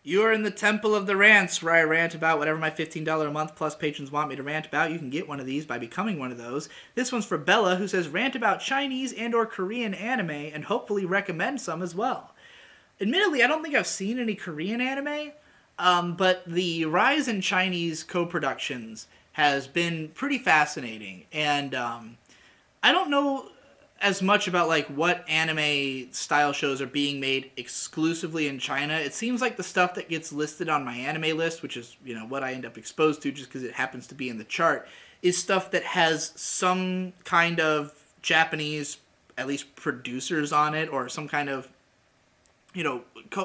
You are in the temple of the rants, where I rant about whatever my $15 a month plus patrons want me to rant about. You can get one of these by becoming one of those. This one's for Bella, who says rant about Chinese and or Korean anime, and hopefully recommend some as well. Admittedly, I don't think I've seen any Korean anime, but the rise in Chinese co-productions has been pretty fascinating, and I don't know as much about like what anime style shows are being made exclusively in China. It seems like the stuff that gets listed on my anime list, which is, what I end up exposed to just because it happens to be in the chart, is stuff that has some kind of Japanese, at least producers on it, or some kind of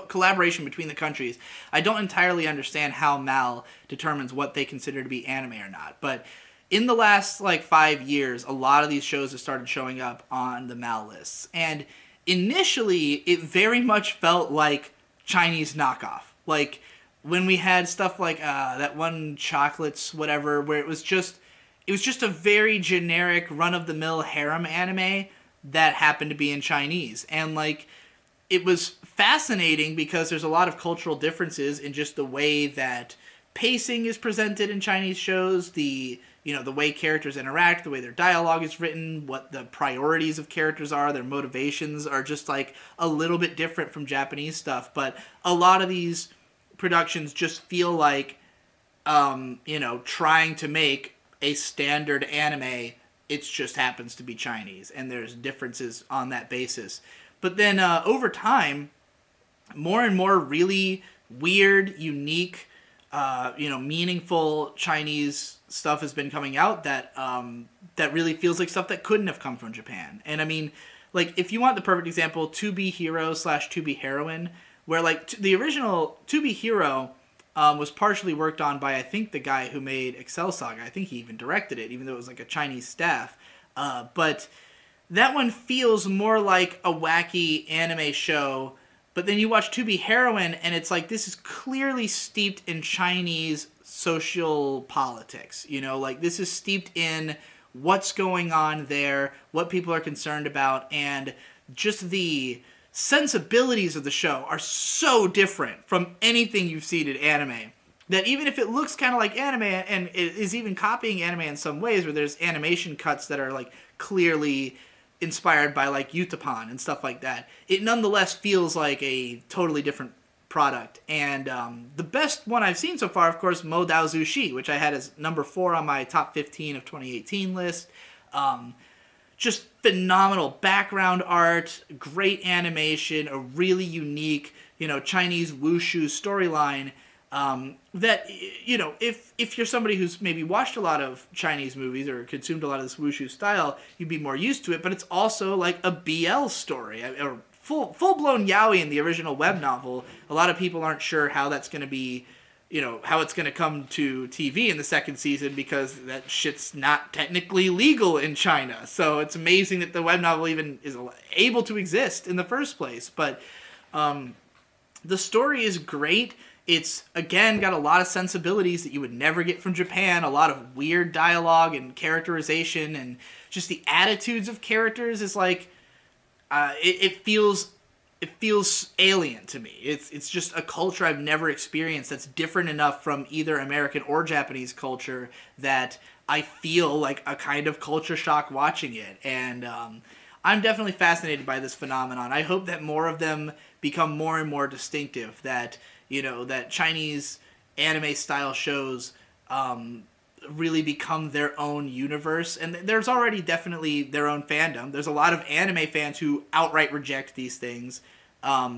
collaboration between the countries. I don't entirely understand how Mal determines what they consider to be anime or not, but in the last like 5 years, a lot of these shows have started showing up on the Mal lists, and initially it very much felt like Chinese knockoff. Like when we had stuff like that one chocolates whatever, where it was just a very generic run of the mill harem anime that happened to be in Chinese, and like it was fascinating because there's a lot of cultural differences in just the way that pacing is presented in Chinese shows, the way characters interact, the way their dialogue is written, what the priorities of characters are, their motivations are just like a little bit different from Japanese stuff. But a lot of these productions just feel like trying to make a standard anime. It just happens to be Chinese, and there's differences on that basis. But then over time, more and more really weird, unique, meaningful Chinese stuff has been coming out that really feels like stuff that couldn't have come from Japan. And I mean, like if you want the perfect example, To Be Hero slash To Be Heroine, where like the original To Be Hero was partially worked on by I think the guy who made Excel Saga. I think he even directed it, even though it was like a Chinese staff. But that one feels more like a wacky anime show. But then you watch To Be Heroine, and it's like this is clearly steeped in Chinese social politics. Like this is steeped in what's going on there, what people are concerned about, and just the sensibilities of the show are so different from anything you've seen in anime that even if it looks kind of like anime and it is even copying anime in some ways, where there's animation cuts that are like clearly inspired by like Utapon and stuff like that, it nonetheless feels like a totally different product. And the best one I've seen so far, of course, Mo Dao Zushi, which I had as number 4 on my top 15 of 2018 list. Just phenomenal background art, great animation, a really unique, Chinese wushu storyline. That if you're somebody who's maybe watched a lot of Chinese movies or consumed a lot of this wushu style, you'd be more used to it. But it's also like a BL story, or full blown yaoi in the original web novel. A lot of people aren't sure how that's going to be, how it's going to come to TV in the second season, because that shit's not technically legal in China. So it's amazing that the web novel even is able to exist in the first place. But the story is great. It's, again, got a lot of sensibilities that you would never get from Japan, a lot of weird dialogue and characterization, and just the attitudes of characters is like, it feels alien to me. It's just a culture I've never experienced that's different enough from either American or Japanese culture that I feel like a kind of culture shock watching it. And I'm definitely fascinated by this phenomenon. I hope that more of them become more and more distinctive, that that Chinese anime style shows really become their own universe. And there's already definitely their own fandom. There's a lot of anime fans who outright reject these things. A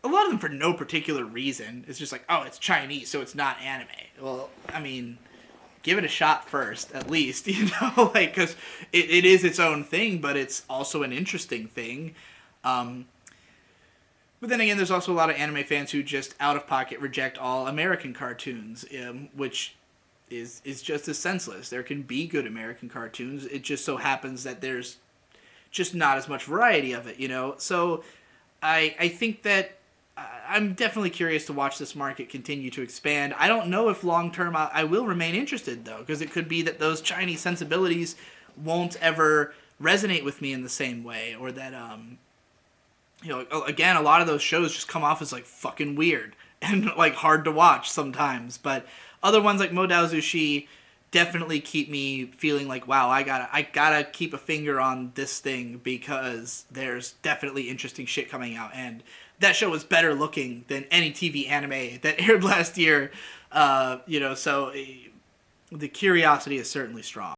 lot of them for no particular reason. It's just like, oh, it's Chinese, so it's not anime. Well, I mean, give it a shot first, at least, like, because it is its own thing, but it's also an interesting thing. But then again, there's also a lot of anime fans who just out of pocket reject all American cartoons, which is just as senseless. There can be good American cartoons. It just so happens that there's just not as much variety of it. So I think that I'm definitely curious to watch this market continue to expand. I don't know if long term I will remain interested, though, because it could be that those Chinese sensibilities won't ever resonate with me in the same way, or that again, a lot of those shows just come off as like fucking weird, and like hard to watch sometimes. But other ones like Modao Zushi definitely keep me feeling like, wow, I gotta keep a finger on this thing because there's definitely interesting shit coming out. And that show was better looking than any TV anime that aired last year. So the curiosity is certainly strong.